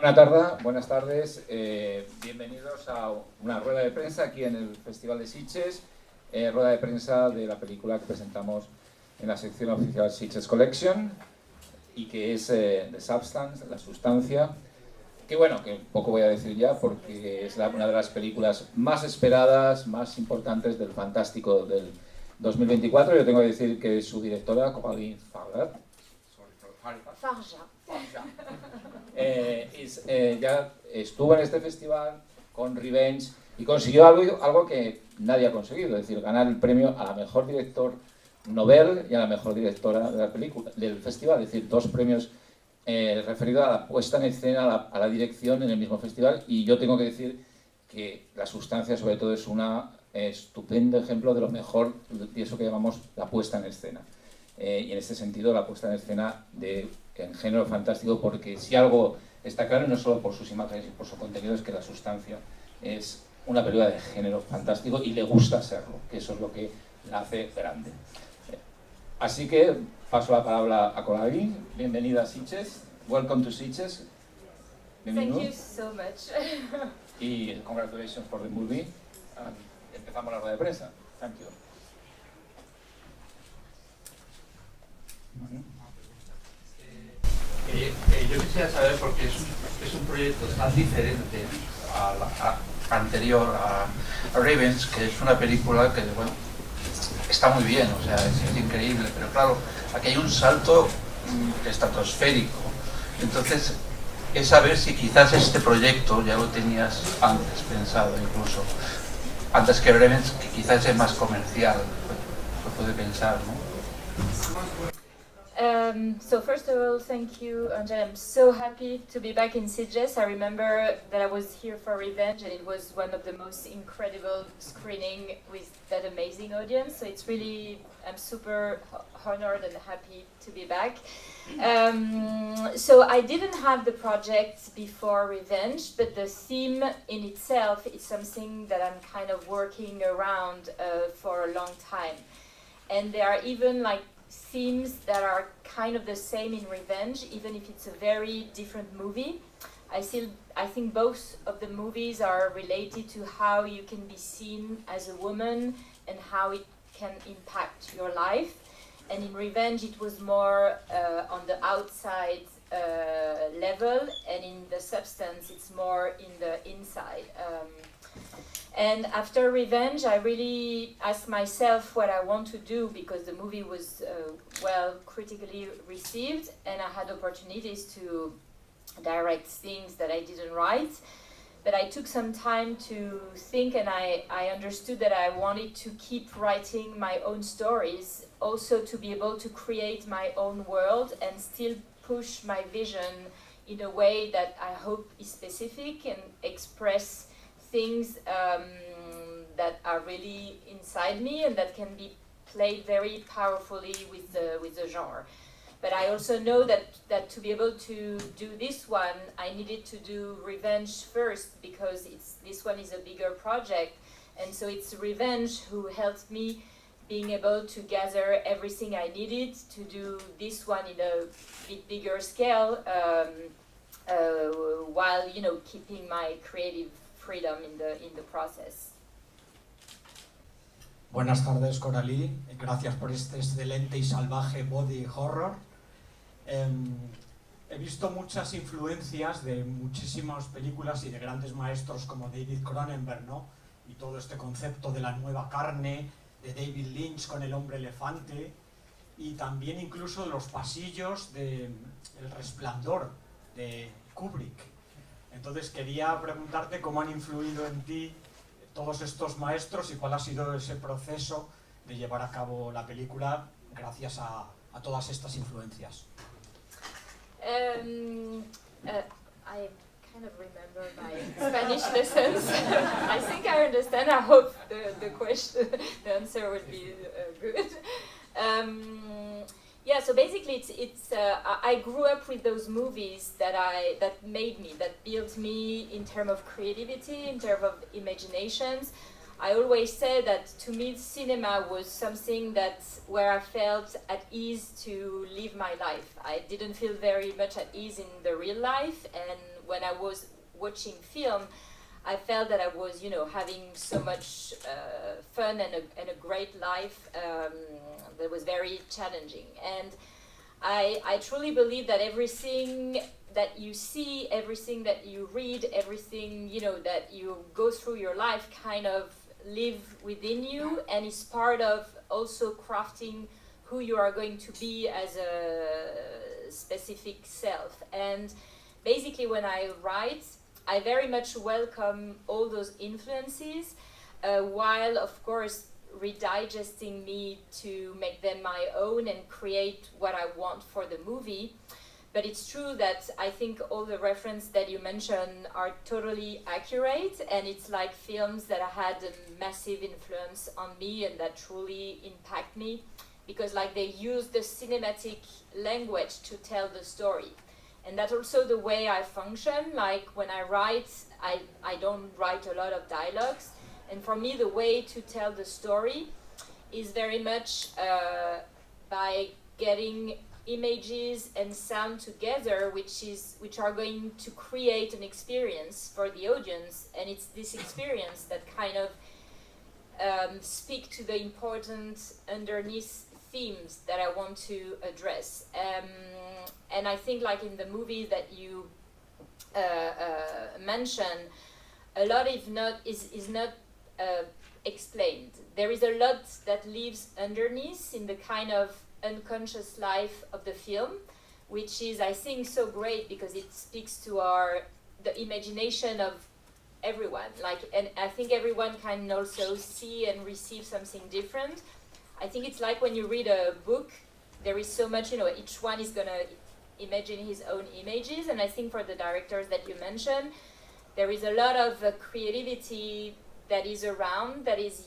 Buenas tardes. Bienvenidos a una rueda de prensa aquí en el Festival de Sitges, rueda de prensa de la película que presentamos en la sección oficial Sitges Collection y que es The Substance, La Sustancia, que bueno, que poco voy a decir ya porque es una de las películas más esperadas, más importantes del fantástico del 2024. Yo tengo que decir que su directora, Coralie Farja, ya estuvo en este festival con Revenge y consiguió algo que nadie ha conseguido, es decir, ganar el premio a la mejor director novel y a la mejor directora de la película, del festival, es decir, dos premios referidos a la puesta en escena, a la dirección en el mismo festival. Y yo tengo que decir que La Sustancia sobre todo es un estupendo ejemplo de lo mejor de eso que llamamos la puesta en escena. Y en este sentido la puesta en escena en género fantástico, porque si algo está claro, no solo por sus imágenes y por su contenido, es que La Sustancia es una película de género fantástico y le gusta serlo, que eso es lo que la hace grande. Así que paso la palabra a Coralie. Bienvenida a Sitges. Welcome to Sitges. Bienvenidos. Thank you so much. Y congratulations for the movie. Empezamos la rueda de prensa. Thank you. Yo quisiera saber, porque es un proyecto tan diferente a la anterior, a Revenge, que es una película que, bueno, está muy bien, o sea, es increíble, pero claro, aquí hay un salto estratosférico. Entonces, es saber si quizás este proyecto ya lo tenías antes pensado, incluso antes que Revenge, que quizás es más comercial, se puede pensar, ¿no? So first of all, thank you, Angela. I'm so happy to be back in Sitges. I remember that I was here for Revenge, and it was one of the most incredible screening with that amazing audience. So it's really, I'm super honored and happy to be back. So I didn't have the project before Revenge, but the theme in itself is something that I'm kind of working around for a long time. And there are even like themes that are kind of the same in Revenge, even if it's a very different movie. I think both of the movies are related to how you can be seen as a woman and how it can impact your life. And in Revenge it was more on the outside level, and in The Substance it's more in the inside. And after Revenge, I really asked myself what I want to do, because the movie was well critically received, and I had opportunities to direct things that I didn't write. But I took some time to think, and I understood that I wanted to keep writing my own stories, also to be able to create my own world and still push my vision in a way that I hope is specific and express things that are really inside me and that can be played very powerfully with the genre. But I also know that to be able to do this one, I needed to do Revenge first, because this one is a bigger project, and so it's Revenge who helped me being able to gather everything I needed to do this one in a bit bigger scale, while keeping my creative freedom in the process. Buenas tardes, Coralie. Gracias por este excelente y salvaje body horror. He visto muchas influencias de muchísimas películas y de grandes maestros como David Cronenberg, ¿no? Y todo este concepto de la nueva carne, de David Lynch con El hombre elefante, y también incluso los pasillos de El resplandor de Kubrick. Entonces quería preguntarte cómo han influido en ti todos estos maestros y cuál ha sido ese proceso de llevar a cabo la película gracias a todas estas influencias. I kind of remember my Spanish lessons. I think I understand. I hope the answer would be good. Yeah, so basically I grew up with those movies that made me, that built me in terms of creativity, in terms of imaginations. I always say that to me cinema was something where I felt at ease to live my life. I didn't feel very much at ease in the real life, and when I was watching film, I felt that I was, having so much fun and a great life that was very challenging. And I truly believe that everything that you see, everything that you read, everything, that you go through your life kind of live within you and is part of also crafting who you are going to be as a specific self. And basically when I write, I very much welcome all those influences, while of course redigesting me to make them my own and create what I want for the movie. But it's true that I think all the references that you mentioned are totally accurate, and it's like films that had a massive influence on me and that truly impact me, because like they use the cinematic language to tell the story. And that's also the way I function. Like when I write, I don't write a lot of dialogues. And for me, the way to tell the story is very much by getting images and sound together, which are going to create an experience for the audience. And it's this experience that kind of speak to the important underneath themes that I want to address. And I think like in the movie that you mentioned, a lot is not explained. There is a lot that lives underneath in the kind of unconscious life of the film, which is, I think, so great because it speaks to the imagination of everyone. And I think everyone can also see and receive something different. I think it's like when you read a book, there is so much, each one is gonna imagine his own images, and I think for the directors that you mentioned, there is a lot of creativity that is around, that is,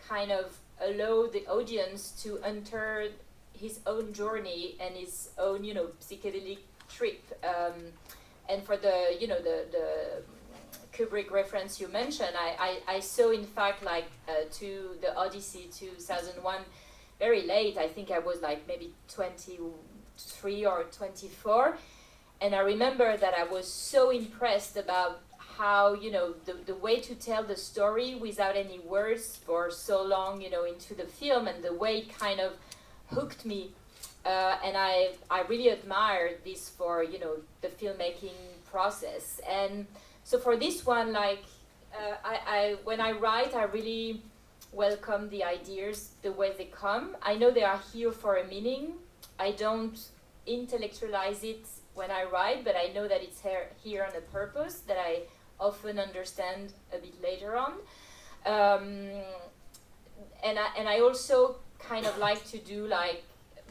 kind of allow the audience to enter his own journey and his own, psychedelic trip. And for the Kubrick reference you mentioned, I saw in fact to the Odyssey 2001 very late. I think I was like maybe 23 or 24, and I remember that I was so impressed about how the way to tell the story without any words for so long into the film, and the way it kind of hooked me, and I really admire this for the filmmaking process. And so for this one, I when I write, I really welcome the ideas the way they come. I know they are here for a meaning. I don't intellectualize it when I write, but I know that it's here on a purpose that I often understand a bit later on. And I also kind of like to do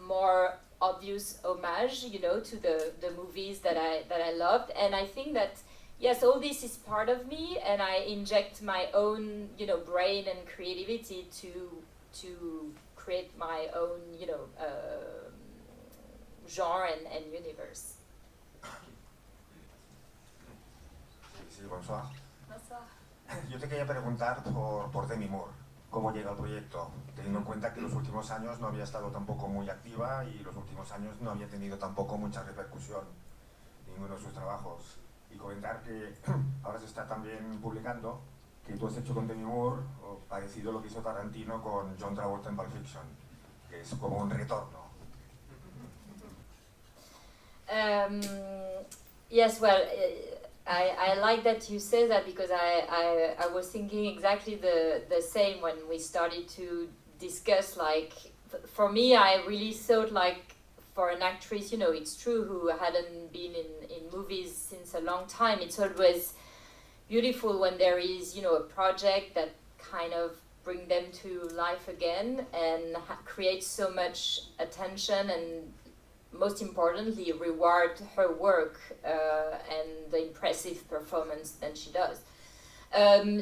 more obvious homage, to the movies that I loved. And I think that yes, all this is part of me, and I inject my own, brain and creativity to create my own, genre and universe. Sí, bonsoir. Bonsoir. Yo te quería preguntar por Demi Moore, cómo llega el proyecto, teniendo en cuenta que los últimos años no había estado tampoco muy activa y los últimos años no había tenido tampoco mucha repercusión ninguno de sus trabajos. Y comentar que ahora se está también publicando que tú has hecho con Demi Moore parecido a lo que hizo Tarantino con John Travolta en Pulp Fiction, que es como un retorno. Yes, well, I like that you say that, because I was thinking exactly the same when we started to discuss. For me, I really thought for an actress, it's true, who hadn't been in movies since a long time, it's always beautiful when there is, a project that kind of bring them to life again and create so much attention, and most importantly, reward her work and the impressive performance that she does.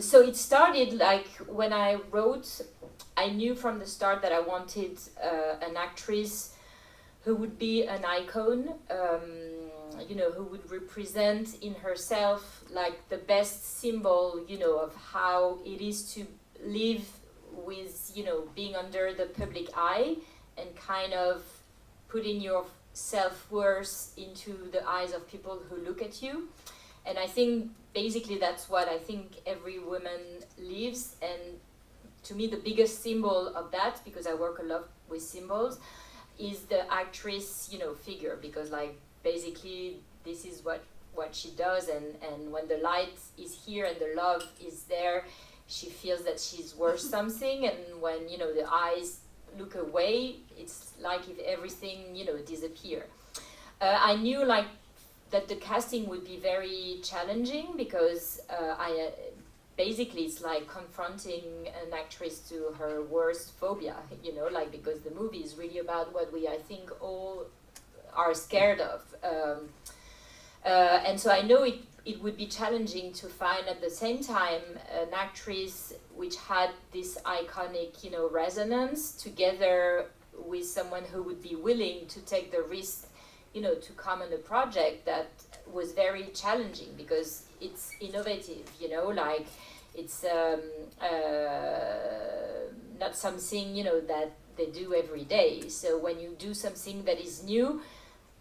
So it started when I wrote, I knew from the start that I wanted an actress who would be an icon, who would represent in herself the best symbol, of how it is to live with, you know, being under the public eye and kind of putting your self-worth into the eyes of people who look at you. And I think basically that's what I think every woman lives. And to me, the biggest symbol of that, because I work a lot with symbols, is the actress, you know, figure. Because like basically this is what she does, and when the light is here and the love is there, she feels that she's worth something. And when, you know, the eyes look away, it's like if everything, you know, disappear. I knew like that the casting would be very challenging, because basically it's like confronting an actress to her worst phobia, you know, like, because the movie is really about what we, I think, all are scared of. And so I know it would be challenging to find at the same time an actress which had this iconic, you know, resonance, together with someone who would be willing to take the risk, you know, to come on a project that was very challenging, because it's innovative, you know, like it's not something, you know, that they do every day. So when you do something that is new,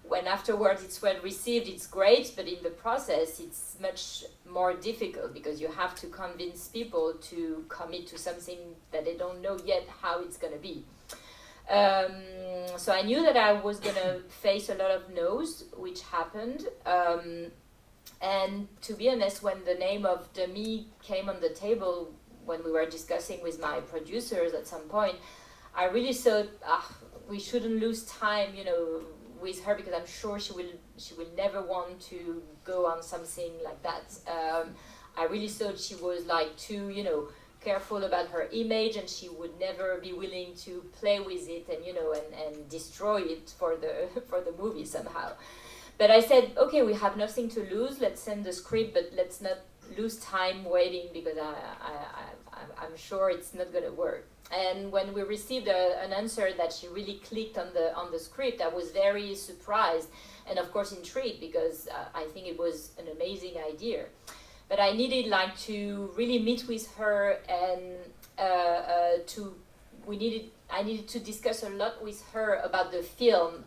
when afterwards it's well received, it's great, but in the process it's much more difficult, because you have to convince people to commit to something that they don't know yet how it's going to be. So I knew that I was going to face a lot of no's, which happened. And to be honest, when the name of Demi came on the table, when we were discussing with my producers at some point, I really thought, we shouldn't lose time, you know, with her, because I'm sure she will never want to go on something like that. I really thought she was like too, you know, careful about her image, and she would never be willing to play with it and, you know, and destroy it for the movie somehow. But I said, okay, we have nothing to lose. Let's send the script, but let's not lose time waiting, because I'm sure it's not going to work. And when we received an answer that she really clicked on the script, I was very surprised and of course intrigued, because I think it was an amazing idea. But I needed like to really meet with her, and I needed to discuss a lot with her about the film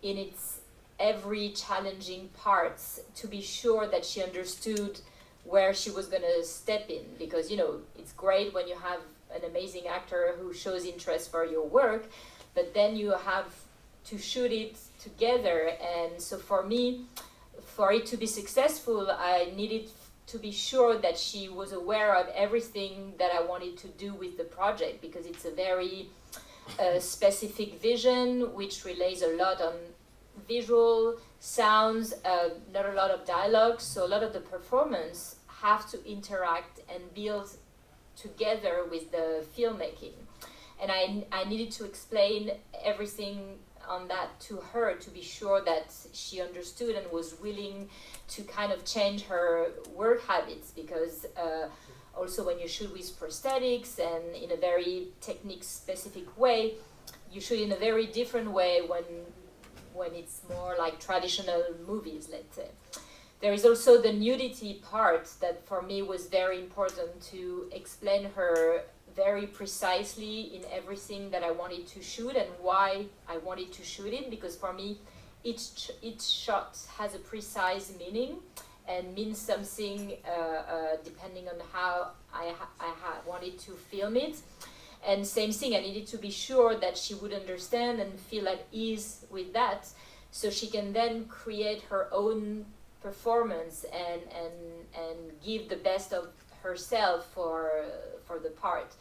in its every challenging parts, to be sure that she understood where she was going to step in. Because, you know, it's great when you have an amazing actor who shows interest for your work, but then you have to shoot it together. And so for me, for it to be successful, I needed to be sure that she was aware of everything that I wanted to do with the project, because it's a very specific vision which relays a lot on visual, sounds, not a lot of dialogue, so a lot of the performance have to interact and build together with the filmmaking. And I needed to explain everything on that to her, to be sure that she understood and was willing to kind of change her work habits, because also when you shoot with prosthetics and in a very technique specific way, you shoot in a very different way when it's more like traditional movies, let's say. There is also the nudity part that for me was very important to explain her very precisely in everything that I wanted to shoot and why I wanted to shoot it, because for me each shot has a precise meaning and means something depending on how I wanted to film it. And same thing, I needed to be sure that she would understand and feel at ease with that, so she can then create her own performance and give the best of herself for the part.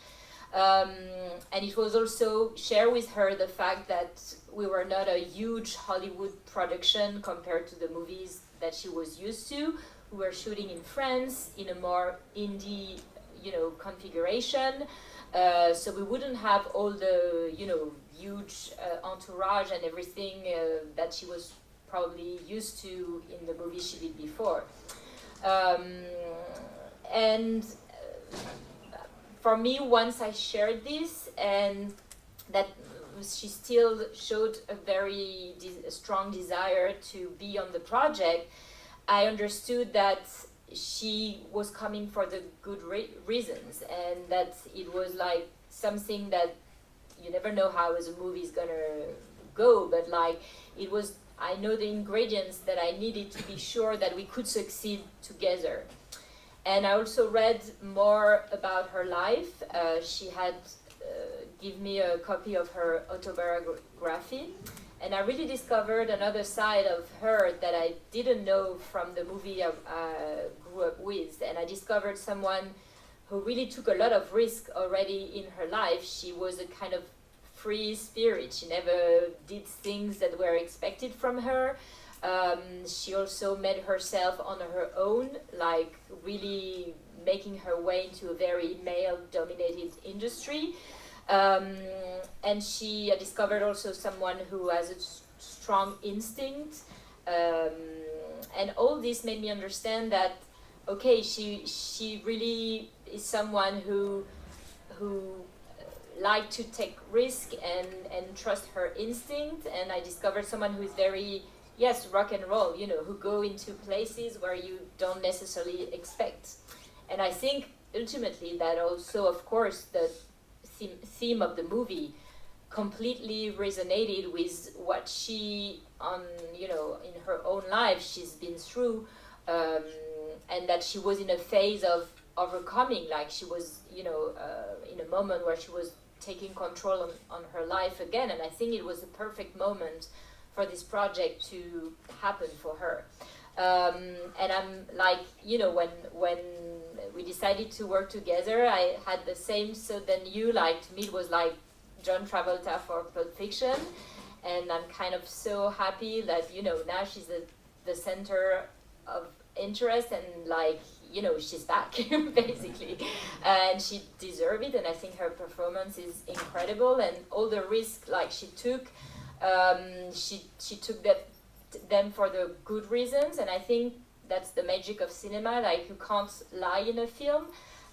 And it was also share with her the fact that we were not a huge Hollywood production compared to the movies that she was used to. We were shooting in France in a more indie, you know, configuration. So we wouldn't have all the, you know, huge entourage and everything that she was probably used to in the movie she did before. And for me, once I shared this, and that she still showed a very strong desire to be on the project, I understood that she was coming for the good reasons, and that it was like something that you never know how a movie is gonna go, but like it was, I know the ingredients that I needed to be sure that we could succeed together. And I also read more about her life. She had given me a copy of her autobiography, and I really discovered another side of her that I didn't know from the movie I grew up with. And I discovered someone who really took a lot of risk already in her life. She was a kind of free spirit. She never did things that were expected from her. She also made herself on her own, like really making her way into a very male-dominated industry. And she discovered also someone who has a strong instinct. And all this made me understand that, okay, she really is someone who liked to take risk and trust her instinct. And I discovered someone who is very, yes, rock and roll, you know, who go into places where you don't necessarily expect. And I think ultimately that also, of course, the theme of the movie completely resonated with what she, in her own life, she's been through, and that she was in a phase of overcoming, like she was, in a moment where she was taking control on her life again. And I think it was a perfect moment for this project to happen for her. And I'm like, when we decided to work together, I had the same, so then you, like, to me it was like John Travolta for Pulp Fiction. And I'm kind of so happy that, now she's the center of interest, and like, she's back basically, and she deserves it. And I think her performance is incredible, and all the risk like she took, she took them for the good reasons. And I think that's the magic of cinema, like you can't lie in a film,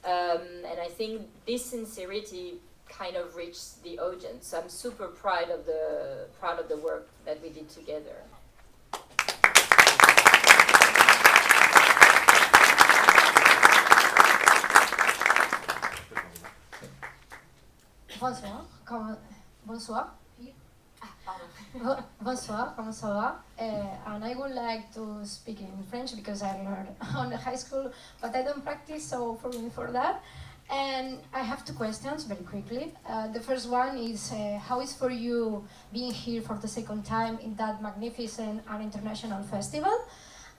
and I think this sincerity kind of reached the audience. So I'm super proud of the work that we did together. Bonsoir. Bonsoir, comment ça va? And I would like to speak in French because I learned on the high school, but I don't practice, so forgive me for that. And I have two questions very quickly. The first one is, how is for you being here for the second time in that magnificent and international festival?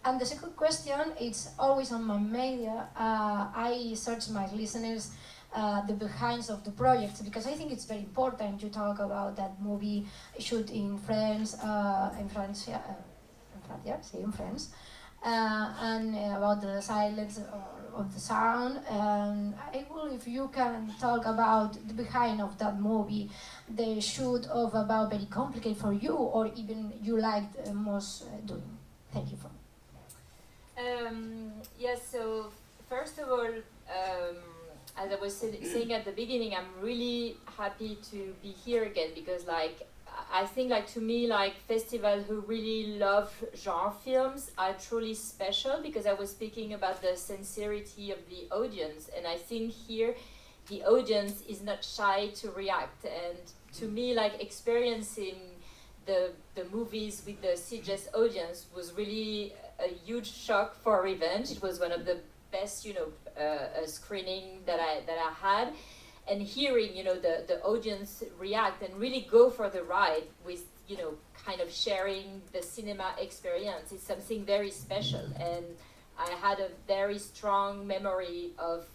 And the second question, it's always on my media. I search my listeners the behinds of the projects, because I think it's very important to talk about that movie shoot in France, and about the silence of the sound. And I will, if you can talk about the behind of that movie, the shoot of about very complicated for you, or even you liked most doing. Thank you. Yes, so first of all, as I was saying at the beginning, I'm really happy to be here again, because like I think, like, to me, like, festivals who really love genre films are truly special, because I was speaking about the sincerity of the audience, and I think here the audience is not shy to react. And to me, like, experiencing the movies with the Sitges audience was really a huge shock for Revenge. It was one of the best, screening that I had, and hearing, the audience react and really go for the ride with, kind of sharing the cinema experience is something very special. And I had a very strong memory of,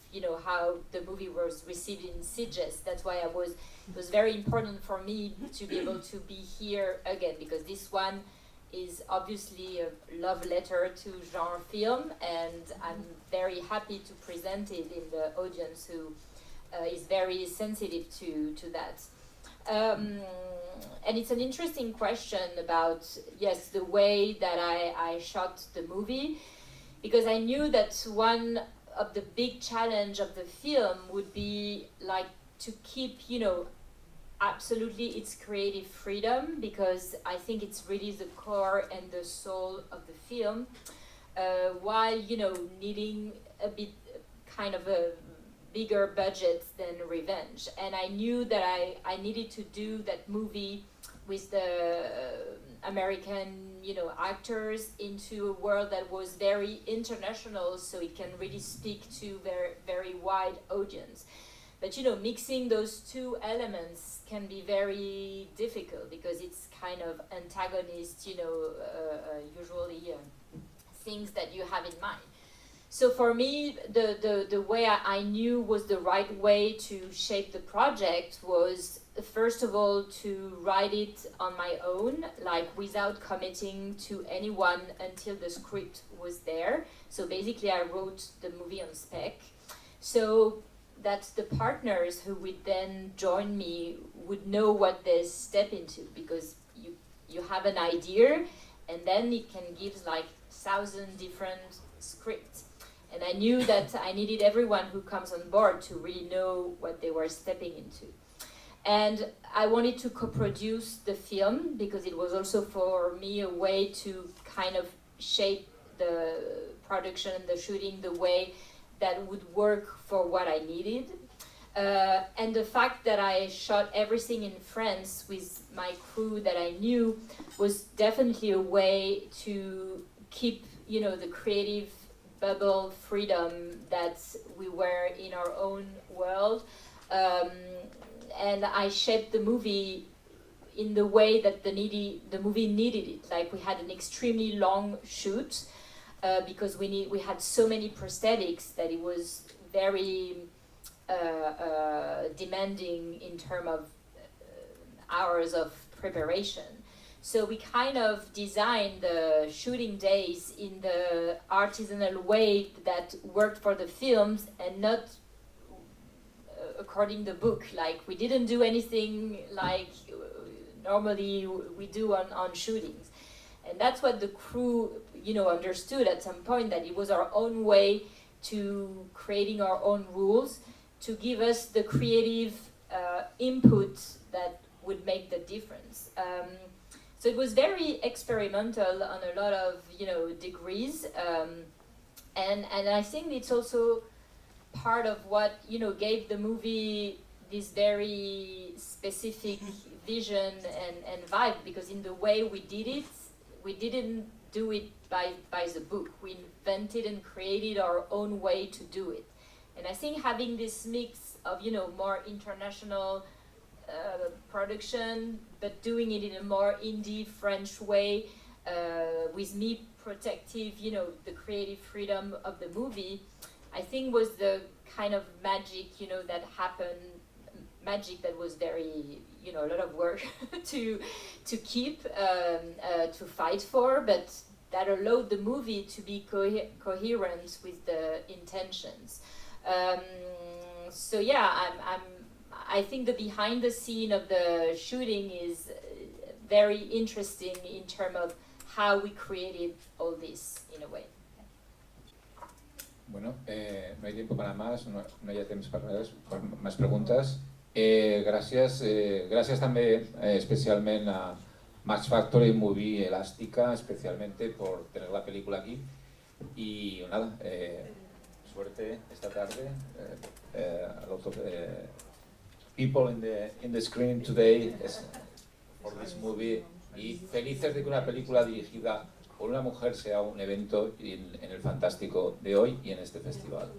how the movie was received in Sitges. That's why it was very important for me to be able to be here again, because this one is obviously a love letter to genre film, and I'm very happy to present it in the audience who is very sensitive to that. And it's an interesting question about, yes, the way that I shot the movie, because I knew that one of the big challenge of the film would be like to keep, absolutely its creative freedom, because I think it's really the core and the soul of the film. while, you know, needing a bit kind of a bigger budget than Revenge. And I knew that I needed to do that movie with the American, you know, actors into a world that was very international, so it can really speak to very, very wide audience. But, you know, mixing those two elements can be very difficult because it's kind of antagonist, you know, usually things that you have in mind. So for me, the way I knew was the right way to shape the project was, first of all, to write it on my own, like without committing to anyone until the script was there. So basically I wrote the movie on spec. So that the partners who would then join me would know what they step into, because you have an idea and then it can give like 1,000 different scripts. And I knew that I needed everyone who comes on board to really know what they were stepping into. And I wanted to co-produce the film because it was also for me a way to kind of shape the production and the shooting the way that would work for what I needed. And the fact that I shot everything in France with my crew that I knew was definitely a way to keep, you know, the creative bubble freedom that we were in our own world. And I shaped the movie in the way that the movie needed it. Like, we had an extremely long shoot because we had so many prosthetics that it was very demanding in terms of hours of preparation. So we kind of designed the shooting days in the artisanal way that worked for the films and not according to the book. Like, we didn't do anything like normally we do on shootings. And that's what the crew, you know, understood at some point, that it was our own way to creating our own rules to give us the creative input that would make the difference. So it was very experimental on a lot of, you know, degrees, and I think it's also part of what, you know, gave the movie this very specific vision and vibe, because in the way we did it, we didn't do it by the book. We invented and created our own way to do it. And I think having this mix of, you know, more international production, but doing it in a more indie French way, with me protective, you know, the creative freedom of the movie, I think was the kind of magic, you know, that happened, magic that was very, you know, a lot of work to keep, to fight for, but that allowed the movie to be coherent with the intentions. So yeah, I think the behind the scene of the shooting is very interesting in terms of how we created all this in a way. Bueno, no hay tiempo para más, no hi ha temps per més preguntes. Gràcies també especialment a Max Factor y Movie Elástica, especialmente por tener la película aquí. Y nada, suerte esta tarde. A lot of people in the screen today for this movie. Y felices de que una película dirigida por una mujer sea un evento en el fantástico de hoy y en este festival.